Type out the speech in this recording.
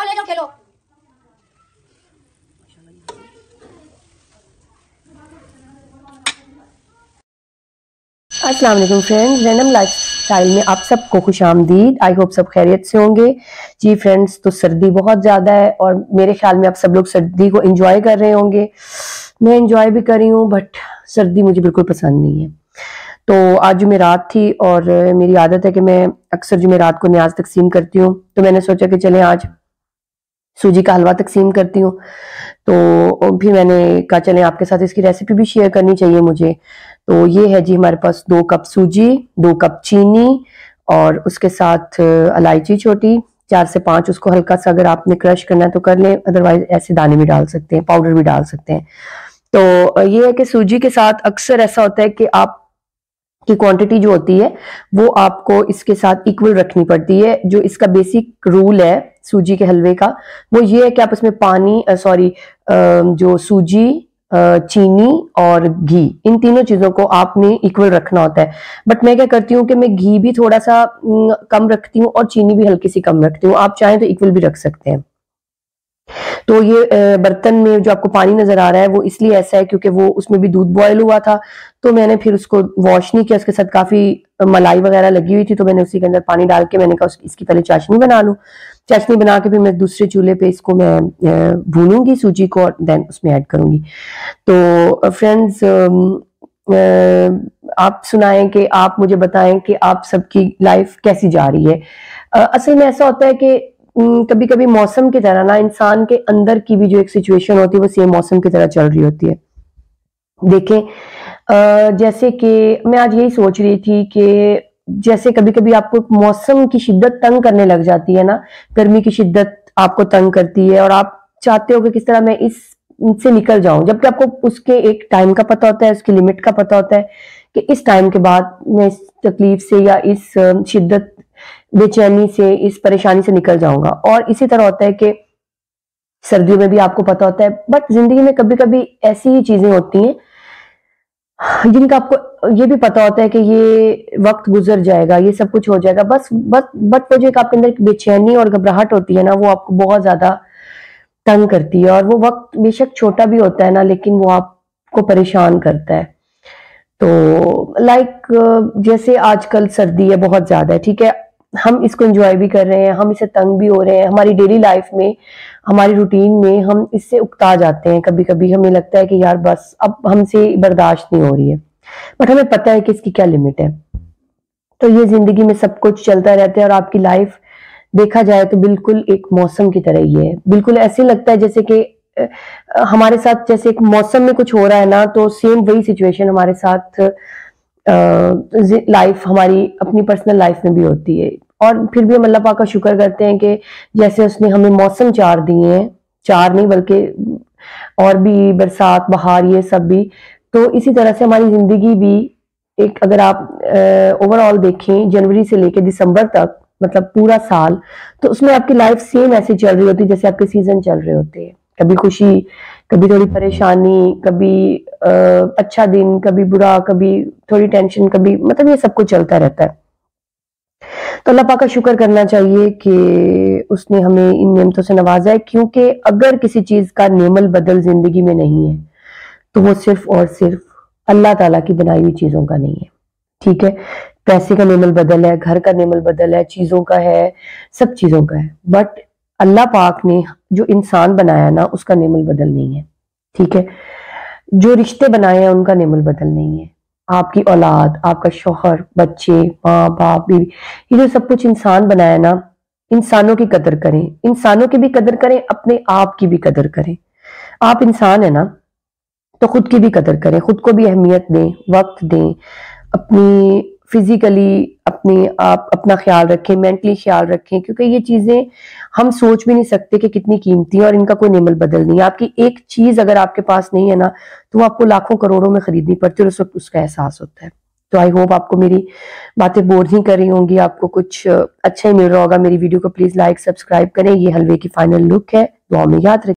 जाओ ले जाओ खेलो। अस्सलाम वालेकुम फ्रेंड्स, रैंडम लाइफस्टाइल में आप सबको खुशामदीद। आई होप सब खैरियत से होंगे। जी फ्रेंड्स, तो सर्दी बहुत ज़्यादा है और मेरे ख्याल में आप सब लोग सर्दी को एंजॉय कर रहे होंगे। मैं एंजॉय भी कर रही हूँ, बट सर्दी मुझे बिल्कुल पसंद नहीं है। तो आज जुमेरात थी और मेरी आदत है कि मैं अक्सर जुमेरात को न्याज तकसीम करती हूँ, तो मैंने सोचा कि चलें आज सूजी का हलवा तकसीम करती हूँ। तो फिर मैंने कहा चलें आपके साथ इसकी रेसिपी भी शेयर करनी चाहिए मुझे। तो ये है जी हमारे पास 2 कप सूजी, 2 कप चीनी और उसके साथ इलायची छोटी 4 से 5, उसको हल्का सा अगर आपने क्रश करना है तो कर लें, अदरवाइज ऐसे दाने भी डाल सकते हैं, पाउडर भी डाल सकते हैं। तो ये है कि सूजी के साथ अक्सर ऐसा होता है कि आप की क्वांटिटी जो होती है वो आपको इसके साथ इक्वल रखनी पड़ती है। जो इसका बेसिक रूल है सूजी के हलवे का, वो ये है कि आप उसमें पानी जो सूजी, चीनी और घी, इन तीनों चीजों को आपने इक्वल रखना होता है। बट मैं क्या करती हूँ कि मैं घी भी थोड़ा सा कम रखती हूँ और चीनी भी हल्की सी कम रखती हूँ। आप चाहें तो इक्वल भी रख सकते हैं। तो ये बर्तन में जो आपको पानी नजर आ रहा है वो इसलिए ऐसा है क्योंकि वो उसमें भी दूध बॉयल हुआ था, तो मैंने फिर उसको वॉश नहीं किया। उसके साथ काफी मलाई वगैरह लगी हुई थी, तो मैंने उसी के अंदर पानी डाल के मैंने कहा इसकी पहले चाशनी बना लूं। चाशनी बना के फिर मैं दूसरे चूल्हे पे इसको मैं भूनूंगी सूजी को और देन उसमें ऐड करूंगी। तो फ्रेंड्स, आप सुनाएं कि आप मुझे बताएं कि आप सबकी लाइफ कैसी जा रही है। असल में ऐसा होता है कि कभी कभी मौसम की तरह ना इंसान के अंदर की भी जो एक सिचुएशन होती है वो सेम मौसम की तरह चल रही होती है। देखें, जैसे कि मैं आज यही सोच रही थी कि जैसे कभी कभी आपको मौसम की शिद्दत तंग करने लग जाती है ना, गर्मी की शिद्दत आपको तंग करती है और आप चाहते हो कि किस तरह मैं इससे निकल जाऊं, जबकि आपको उसके एक टाइम का पता होता है, उसकी लिमिट का पता होता है कि इस टाइम के बाद मैं इस तकलीफ से या इस शिद्दत, बेचैनी से, इस परेशानी से निकल जाऊंगा। और इसी तरह होता है कि सर्दियों में भी आपको पता होता है। बट जिंदगी में कभी कभी ऐसी ही चीजें होती हैं जिनका आपको ये भी पता होता है कि ये वक्त गुजर जाएगा, ये सब कुछ हो जाएगा, बट वो जो एक आपके अंदर बेचैनी और घबराहट होती है ना, वो आपको बहुत ज्यादा तंग करती है। और वो वक्त बेशक छोटा भी होता है ना, लेकिन वो आपको परेशान करता है। तो जैसे आजकल सर्दी है, बहुत ज्यादा है, ठीक है, हम इसको एंजॉय भी कर रहे हैं, हम इससे तंग भी हो रहे हैं। हमारी डेली लाइफ में, हमारी रूटीन में हम इससे उकता जाते हैं। कभी कभी हमें लगता है कि यार बस अब हमसे बर्दाश्त नहीं हो रही है, बट हमें पता है कि इसकी क्या लिमिट है। तो ये जिंदगी में सब कुछ चलता रहता है और आपकी लाइफ देखा जाए तो बिल्कुल एक मौसम की तरह ही है। बिल्कुल ऐसे लगता है जैसे कि हमारे साथ जैसे एक मौसम में कुछ हो रहा है ना, तो सेम वही सिचुएशन हमारे साथ लाइफ, हमारी अपनी पर्सनल लाइफ में भी होती है। और फिर भी हम अल्लाह पाक का शुक्र करते हैं कि जैसे उसने हमें मौसम 4 दिए हैं, 4 नहीं बल्कि और भी, बरसात, बहार, ये सब भी, तो इसी तरह से हमारी जिंदगी भी एक, अगर आप ओवरऑल देखें जनवरी से लेकर दिसंबर तक, मतलब पूरा साल, तो उसमें आपकी लाइफ सेम ऐसी चल रही होती है जैसे आपके सीजन चल रहे होते हैं। कभी खुशी, कभी थोड़ी परेशानी, कभी अच्छा दिन, कभी बुरा, कभी थोड़ी टेंशन, कभी, मतलब ये सब कुछ चलता रहता है। तो अल्लाह पाक का शुक्र करना चाहिए कि उसने हमें इन नेमतों से नवाजा है, क्योंकि अगर किसी चीज का नेमल बदल जिंदगी में नहीं है तो वो सिर्फ और सिर्फ अल्लाह ताला की बनाई हुई चीजों का नहीं है। ठीक है, पैसे का नेमल बदल है, घर का नेमल बदल है, चीजों का है, सब चीजों का है, बट अल्लाह पाक ने जो इंसान बनाया ना, उसका नेमल बदल नहीं है। ठीक है, जो रिश्ते बनाए हैं उनका नेमल बदल नहीं है। आपकी औलाद, आपका शौहर, बच्चे, माँ बाप, बीवी, ये जो सब कुछ इंसान बनाया ना, इंसानों की कदर करें, इंसानों की भी कदर करें, अपने आप की भी कदर करें। आप इंसान है ना, तो खुद की भी कदर करें, खुद को भी अहमियत दें, वक्त दें, अपनी फिजिकली अपने आप अपना ख्याल रखें, मेंटली ख्याल रखें, क्योंकि ये चीजें हम सोच भी नहीं सकते कि कितनी कीमती है और इनका कोई नेमल बदल नहीं है। आपकी एक चीज अगर आपके पास नहीं है ना, तो वो आपको लाखों करोड़ों में खरीदनी पड़ती है और उस वक्त उसका एहसास होता है। तो आई होप आपको मेरी बातें बोर नहीं कर रही होंगी, आपको कुछ अच्छा ही मिल रहा होगा। मेरी वीडियो को प्लीज लाइक, सब्सक्राइब करें। ये हलवे की फाइनल लुक है, दुआ में याद रखें।